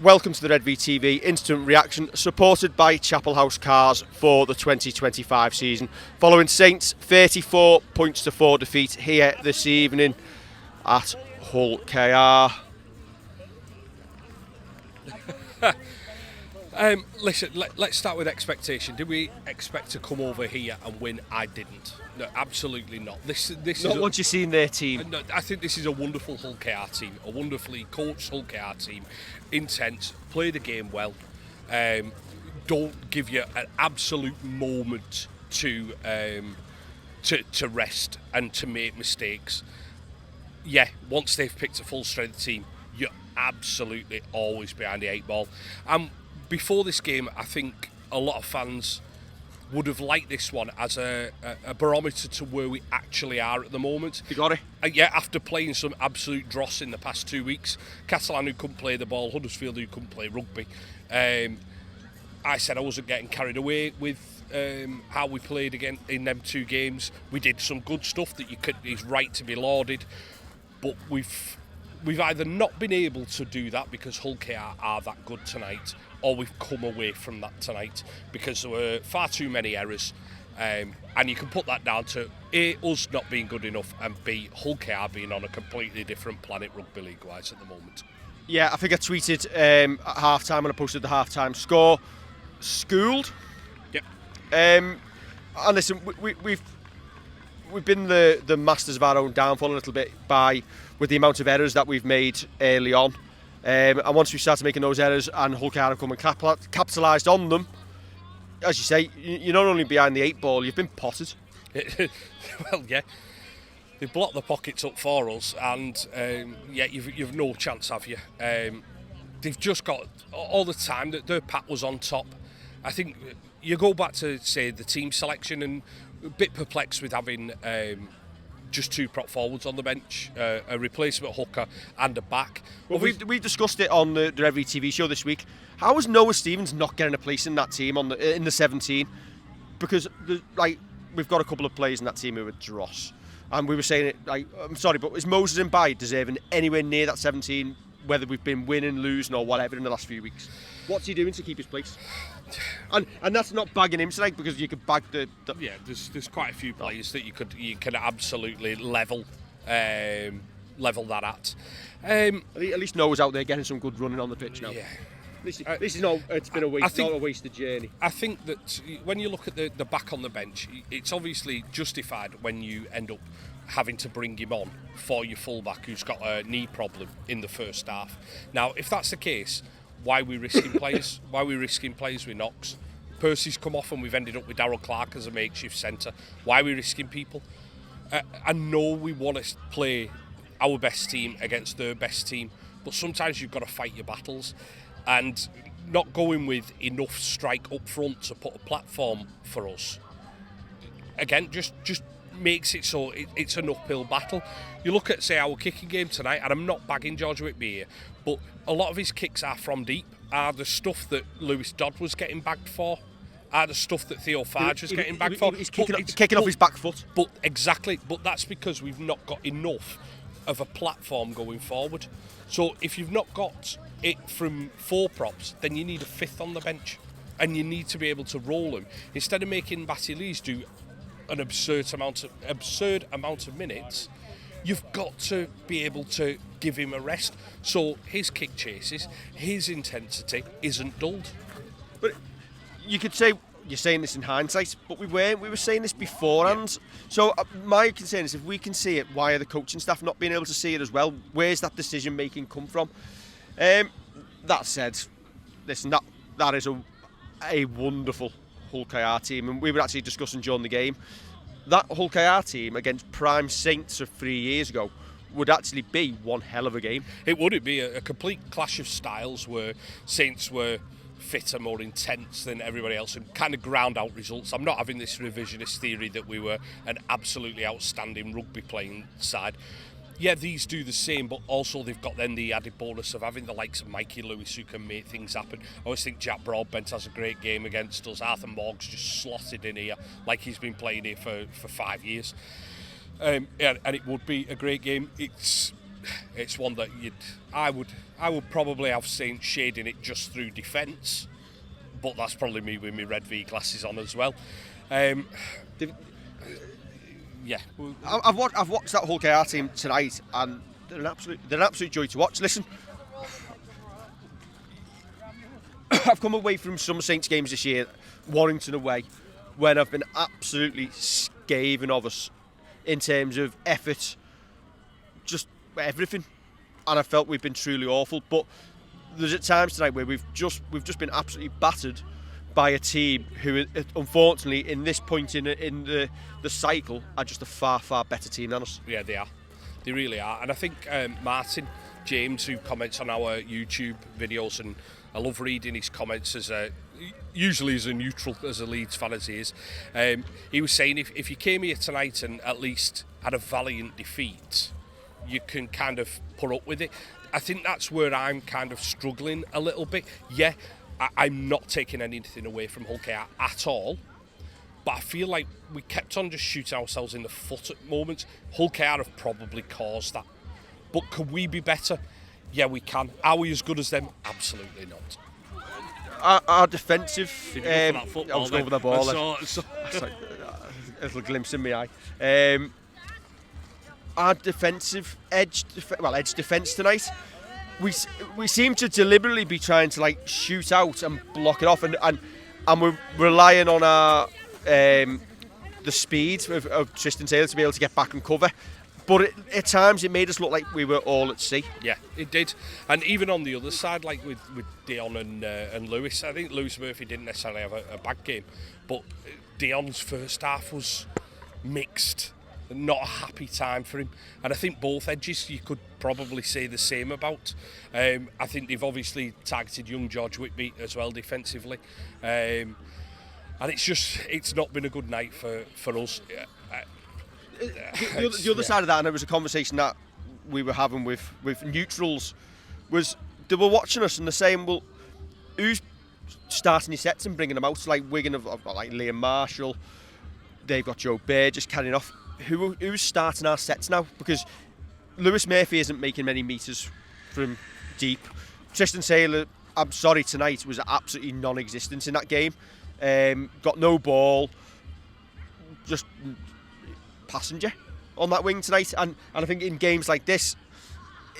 Welcome to the Redvee TV Instant Reaction, supported by Chapel House Cars for the 2025 season. Following Saints' 34 points to 4 defeat here this evening at Hull KR. Listen, let's start with expectation. Did we expect to come over here and win? I didn't. No, absolutely not. This Not is once you've seen their team. no, I think this is a wonderful Hull KR team, a wonderfully coached Hull KR team, intense, play the game well, don't give you an absolute moment to rest and to make mistakes. Yeah, once they've picked a full strength team, you're absolutely always behind the 8 ball. Before this game, I think a lot of fans would have liked this one as a barometer to where we actually are at the moment. You got it? Yeah, after playing some absolute dross in the past 2 weeks, Catalan who couldn't play the ball, Huddersfield who couldn't play rugby. I said I wasn't getting carried away with how we played again in them 2 games. We did some good stuff that is right to be lauded, but we've either not been able to do that because Hull KR are that good tonight, or we've come away from that tonight because there were far too many errors. And you can put that down to A, us not being good enough, and B, Hull KR being on a completely different planet rugby league-wise at the moment. Yeah, I think I tweeted at half-time when I posted the half-time score. Schooled. Yep. And listen, we've been the masters of our own downfall a little bit with the amount of errors that we've made early on. And once we started making those errors and Hull KR have come and capitalised on them, as you say, you're not only behind the 8 ball, you've been potted. Well, yeah. They've blocked the pockets up for us, and you've no chance, have you? They've just got all the time that their Pat was on top. I think you go back to, say, the team selection, and a bit perplexed with having just 2 prop forwards on the bench, a replacement hooker and a back. Well, we discussed it on the Redvee TV show this week. How is Noah Stevens not getting a place in that team in the 17? Because we've got a couple of players in that team who are dross, and we were saying it. I'm sorry, but is Moses and Bai deserving anywhere near that 17? Whether we've been winning, losing, or whatever in the last few weeks, what's he doing to keep his place? And that's not bagging him tonight, because you could bag the yeah. There's quite a few players that you can absolutely level that at. At least Noah's out there getting some good running on the pitch now. Yeah. This is not. It's been a waste. Not a wasted journey. I think that when you look at the back on the bench, it's obviously justified when you end up having to bring him on for your fullback who's got a knee problem in the first half. Now, if that's the case, why are we risking players? Why are we risking players with knocks? Percy's come off and we've ended up with Darryl Clark as a makeshift centre. Why are we risking people? I know we want to play our best team against their best team, but sometimes you've got to fight your battles, and not going with enough strike up front to put a platform for us, again, just makes it so it's an uphill battle. You look at, say, our kicking game tonight, and I'm not bagging George Whitby here, but a lot of his kicks are from deep, are the stuff that Lewis Dodd was getting bagged for, are the stuff that Theo Farge was getting bagged for. He's kicking off his back foot. But exactly, but that's because we've not got enough of a platform going forward. So if you've not got it from 4 props, then you need a 5th on the bench, and you need to be able to roll him instead of making Batilis do an absurd amount of minutes. You've got to be able to give him a rest, so his kick chases, his intensity isn't dulled. But you could say you're saying this in hindsight, but we weren't. We were saying this beforehand. Yeah. So my concern is, if we can see it, why are the coaching staff not being able to see it as well? Where's that decision making come from? That said, listen, that is a wonderful Hull KR team, and we were actually discussing during the game that Hull KR team against prime Saints of 3 years ago would actually be one hell of a game. It would. It'd be a complete clash of styles where Saints were fitter, more intense than everybody else, and kind of ground out results. I'm not having this revisionist theory that we were an absolutely outstanding rugby playing side. Yeah, these do the same, but also they've got then the added bonus of having the likes of Mikey Lewis who can make things happen. I always think Jack Broadbent has a great game against us. Arthur Morg's just slotted in here like he's been playing here for 5 years. And it would be a great game. It's it's one that I would probably have seen shading it just through defence, but that's probably me with my Redvee glasses on as well. Yeah, I've watched that Hull KR team tonight, and they're an absolute joy to watch. Listen, I've come away from some Saints games this year, Warrington away, when I've been absolutely scathing of us in terms of effort, just everything, and I felt we've been truly awful. But there's at times tonight where we've just been absolutely battered by a team who, unfortunately, in this point in the cycle, are just a far better team than us. Yeah, they are. They really are. And I think Martin James, who comments on our YouTube videos, and I love reading his comments usually as a neutral, as a Leeds fan as he is, he was saying if you came here tonight and at least had a valiant defeat, you can kind of put up with it. I think that's where I'm kind of struggling a little bit. Yeah, I'm not taking anything away from Hull KR at all, but I feel like we kept on just shooting ourselves in the foot at moments. Hull KR have probably caused that. But could we be better? Yeah, we can. Are we as good as them? Absolutely not. Our defensive... I was going for the ball. A little glimpse in my eye. Our defensive edge defence tonight, we seem to deliberately be trying to like shoot out and block it off, and we're relying on our the speed of Tristan Taylor to be able to get back and cover. But at times it made us look like we were all at sea. Yeah, it did. And even on the other side, like with Dion and Lewis, I think Lewis Murphy didn't necessarily have a bad game, but Dion's first half was mixed. Not a happy time for him. And I think both edges you could probably say the same about. I think they've obviously targeted young George Whitby as well defensively. And it's not been a good night for us. The other side of that, and it was a conversation that we were having with neutrals, was they were watching us and they're saying, well, who's starting your sets and bringing them out? Like Wigan have like Liam Marshall, they've got Joe Bair just carrying off. Who's starting our sets now? Because Lewis Murphy isn't making many metres from deep. Tristan Taylor, I'm sorry, tonight was absolutely non-existent in that game. Got no ball, just passenger on that wing tonight. And I think in games like this,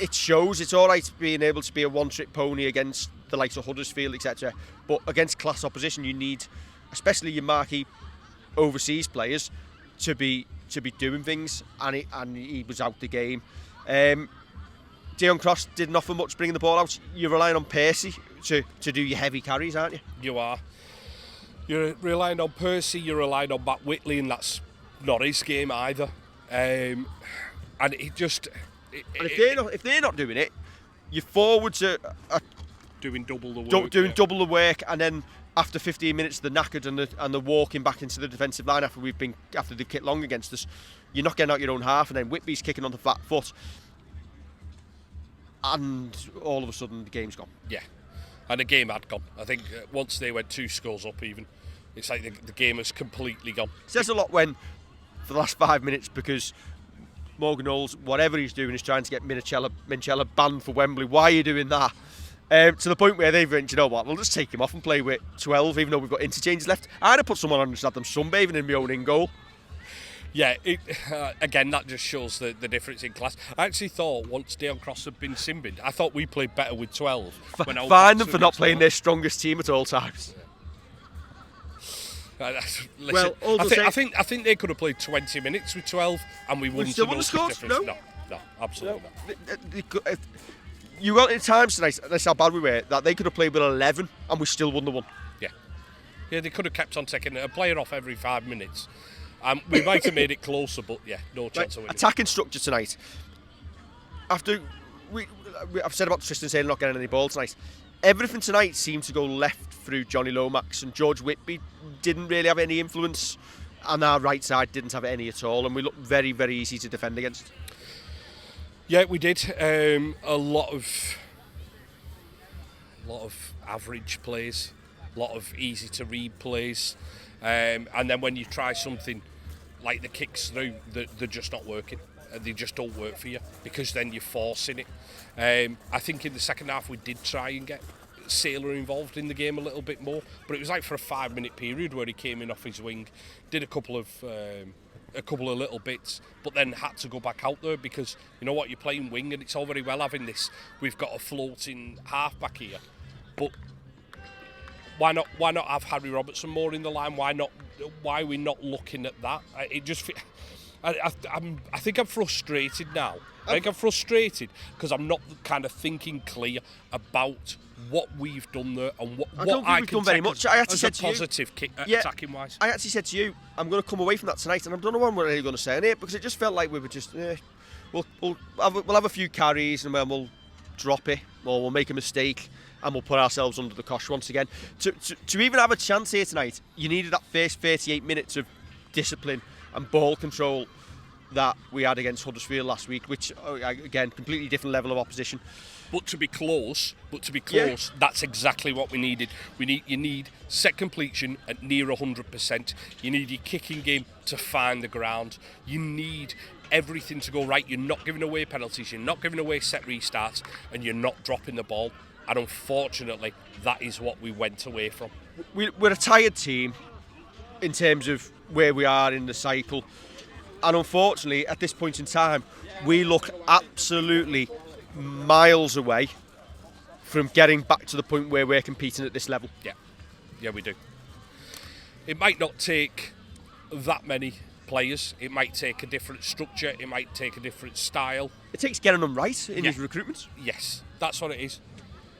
it shows. It's all right being able to be a one-trick pony against the likes of Huddersfield, etc. But against class opposition, you need, especially your marquee overseas players, to be doing things, and he was out the game. Dion Cross didn't offer much bringing the ball out. You're relying on Percy to do your heavy carries, aren't you? You are. You're relying on Percy, you're relying on Matt Whitley, and that's not his game either. And it just... if they're not doing it, your forwards are doing double the work. Double the work, and then after 15 minutes, they're knackered and they're walking back into the defensive line after they've kicked long against us. You're not getting out your own half, and then Whitby's kicking on the flat foot, and all of a sudden the game's gone. Yeah, and the game had gone. I think once they went 2 scores up, even it's like the game has completely gone. It says a lot when for the last 5 minutes, because Morgan Knowles, whatever he's doing, is trying to get Minchella banned for Wembley. Why are you doing that? To the point where they've went, you know what, we'll just take him off and play with 12, even though we've got interchanges left. I'd have put someone on and just had them sunbathing in my own in goal. Yeah, again, that just shows the difference in class. I actually thought once Dion Cross had been sin-binned, I thought we played better with 12. Find them for not playing their strongest team at all times. Listen, well, I think they could have played 20 minutes with 12 and we wouldn't have noticed the difference. No, absolutely not. You got at times tonight, that's how bad we were, that they could have played with 11 and we still wouldn't have won. Yeah, they could have kept on taking a player off every 5 minutes. We might have made it closer, but yeah, no chance of winning. Attacking structure tonight. After I've said about Tristan Taylor not getting any ball tonight, everything tonight seemed to go left through Johnny Lomax, and George Whitby didn't really have any influence, and our right side didn't have any at all, and we looked very, very easy to defend against. Yeah, we did. A lot of average plays, a lot of easy to read plays, and then when you try something like the kicks through, they're just not working. they just don't work for you, because then you're forcing it. I think in the second half we did try and get Sailor involved in the game a little bit more, but it was like for a 5-minute period where he came in off his wing, did a couple of little bits, but then had to go back out there because you know what, you're playing wing and it's all very well having this, we've got a floating half-back here, but why not have Harry Robertson more in the line? Why are we not looking at that? I think I'm frustrated now. I think I'm frustrated because I'm not kind of thinking clear about what we've done there and what I don't think we've done very much. I actually said to you, positive attacking wise. I actually said to you, I'm going to come away from that tonight, and I don't know what I'm really going to say on it because it just felt like we were just, we'll have a few carries and then we'll drop it, or we'll make a mistake and we'll put ourselves under the cosh once again. To even have a chance here tonight, you needed that first 38 minutes of discipline and ball control that we had against Huddersfield last week, which again, completely different level of opposition. But to be close, that's exactly what we needed. You need set completion at near 100%. You need your kicking game to find the ground. You need everything to go right. You're not giving away penalties, you're not giving away set restarts, and you're not dropping the ball. And unfortunately, that is what we went away from. We're a tired team in terms of where we are in the cycle. And unfortunately, at this point in time, we look absolutely miles away from getting back to the point where we're competing at this level. Yeah, we do. It might not take that many players. It might take a different structure. It might take a different style. It takes getting them right in his recruitments. Yes, that's what it is.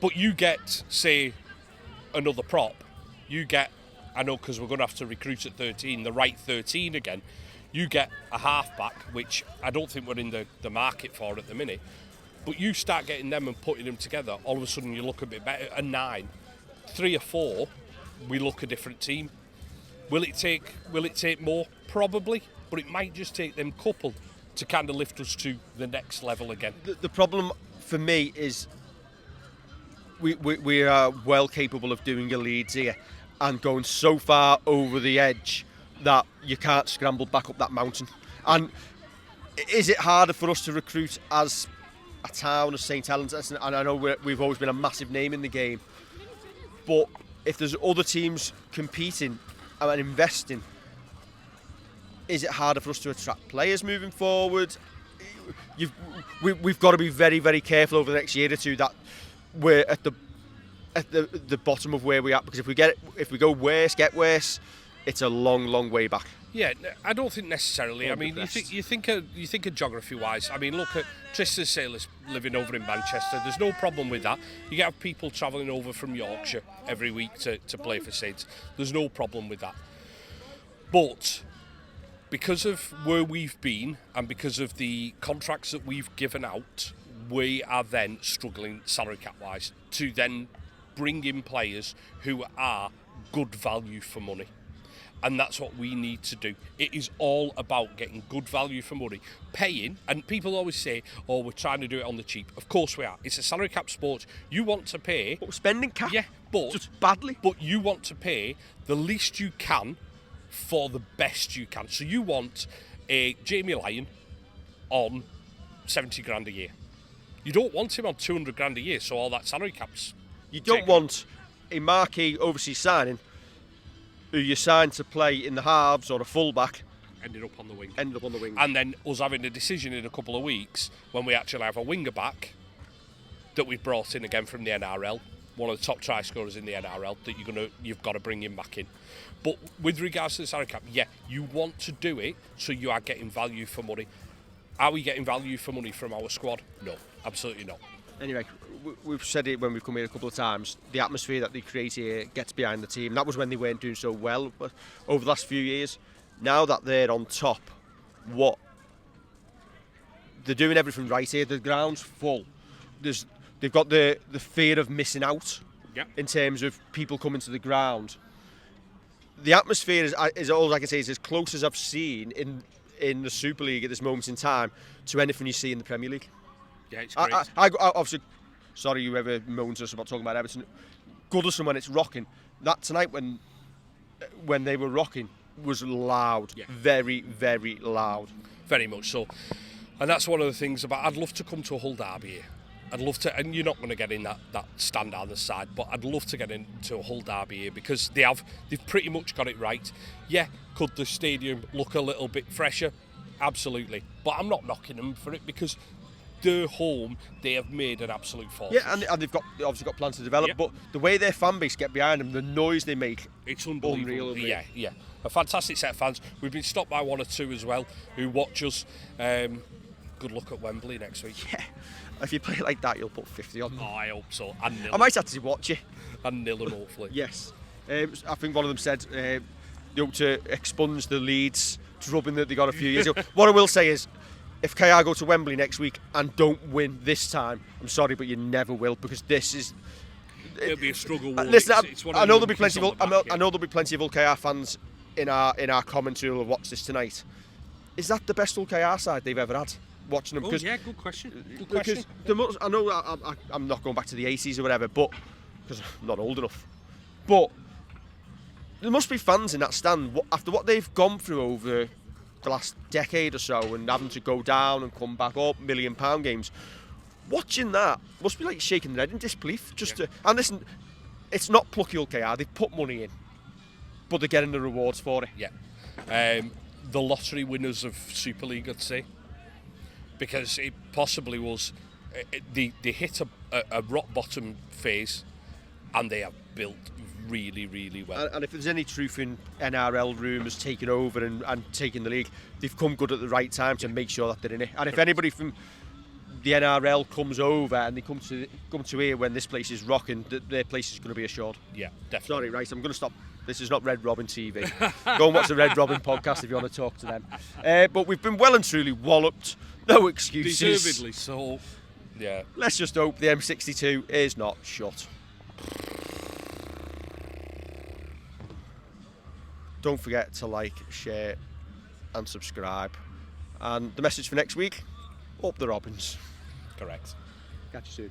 But you get, say, another prop. You get, I know because we're going to have to recruit at 13, the right 13 again. You get a half-back, which I don't think we're in the market for at the minute. But you start getting them and putting them together, all of a sudden you look a bit better. A 9, 3 or 4, we look a different team. Will it take more? Probably. But it might just take them couple to kind of lift us to the next level again. The problem for me is we are well capable of doing a Leeds here and going so far over the edge that you can't scramble back up that mountain. And is it harder for us to recruit as a town as St Helens? And I know we've always been a massive name in the game, but if there's other teams competing and investing, is it harder for us to attract players moving forward? We've got to be very, very careful over the next year or two that we're at the bottom of where we are, because if we go worse, get worse, it's a long way back. Yeah, I don't think necessarily. I mean, you think of geography-wise. I mean, look at Tristan Sailors living over in Manchester. There's no problem with that. You get people travelling over from Yorkshire every week to play for Saints. There's no problem with that. But because of where we've been and because of the contracts that we've given out, we are then struggling salary cap-wise to then bring in players who are good value for money. And that's what we need to do. It is all about getting good value for money. Paying, and people always say, oh, we're trying to do it on the cheap. Of course we are. It's a salary cap sport. You want to pay... But we're spending cap. Yeah, but... Just badly. But you want to pay the least you can for the best you can. So you want a Jamie Lyon on 70 grand a year. You don't want him on 200 grand a year, so all that salary cap's... You don't want a marquee overseas signing who you signed to play in the halves or a fullback ended up on the wing. And then us having a decision in a couple of weeks when we actually have a winger back that we've brought in again from the NRL, one of the top try scorers in the NRL, that you've got to bring him back in. But with regards to the salary cap, yeah, you want to do it so you are getting value for money. Are we getting value for money from our squad? No, absolutely not. Anyway, we've said it when we've come here a couple of times, the atmosphere that they create here gets behind the team. That was when they weren't doing so well, but over the last few years, now that they're on top, they're doing everything right here. The ground's full. They've got the fear of missing out in terms of people coming to the ground. The atmosphere is all I can say is as close as I've seen in the Super League at this moment in time to anything you see in the Premier League. Yeah, it's great. I obviously, sorry whoever moans us about talking about Everton. Goodison when it's rocking. That tonight when they were rocking was loud. Yeah. Very, very loud. Very much so. And that's one of the things about, I'd love to come to a Hull derby here. I'd love to, and you're not going to get in that stand down the side, but I'd love to get into a Hull derby here because they've pretty much got it right. Yeah, could the stadium look a little bit fresher? Absolutely. But I'm not knocking them for it because their home, they have made an absolute fortress. Yeah, and they've obviously got plans to develop, Yeah. but the way their fan base get behind them, the noise they make, it's unbelievable. Unreal. Yeah. A fantastic set of fans. We've been stopped by one or two as well who watch us. Good luck at Wembley next week. Yeah. If you play like that, you'll put 50 on them. Oh, I hope so. And nil. I might actually watch it. And nil them, hopefully. Yes. I think one of them said to expunge the Leeds drubbing that they got a few years ago. What I will say is, if KR go to Wembley next week and don't win this time, I'm sorry, but you never will, because this is... It'll be a struggle. Listen, it's one I of know the there'll be plenty monkeys of on the back, I know there'll be plenty of Hull KR fans in our commentary who'll watch this tonight. Is that the best Hull KR side they've ever had? Watching them, yeah, good question. Because I know I'm not going back to the 80s or whatever, but because I'm not old enough. But there must be fans in that stand after what they've gone through over the last decade or so, and having to go down and come back up, £1 million games. Watching that must be like shaking their head in disbelief. And listen, it's not plucky Hull KR. They've put money in, but they're getting the rewards for it. Yeah. The lottery winners of Super League, I'd say. Because it possibly was, they hit a rock bottom phase, and they have built really, really well. And if there's any truth in NRL rumours taking over and taking the league, they've come good at the right time to make sure that they're in it. And if anybody from the NRL comes over and they come to here when this place is rocking, their place is going to be assured. Yeah, definitely. Sorry, right, I'm going to stop. This is not Red Robin TV. Go and watch the Red Robin podcast if you want to talk to them. But we've been well and truly walloped. No excuses. Deservedly so. Yeah. Let's just hope the M62 is not shut. Don't forget to like, share and subscribe. And the message for next week, up the Robins. Correct. Catch you soon.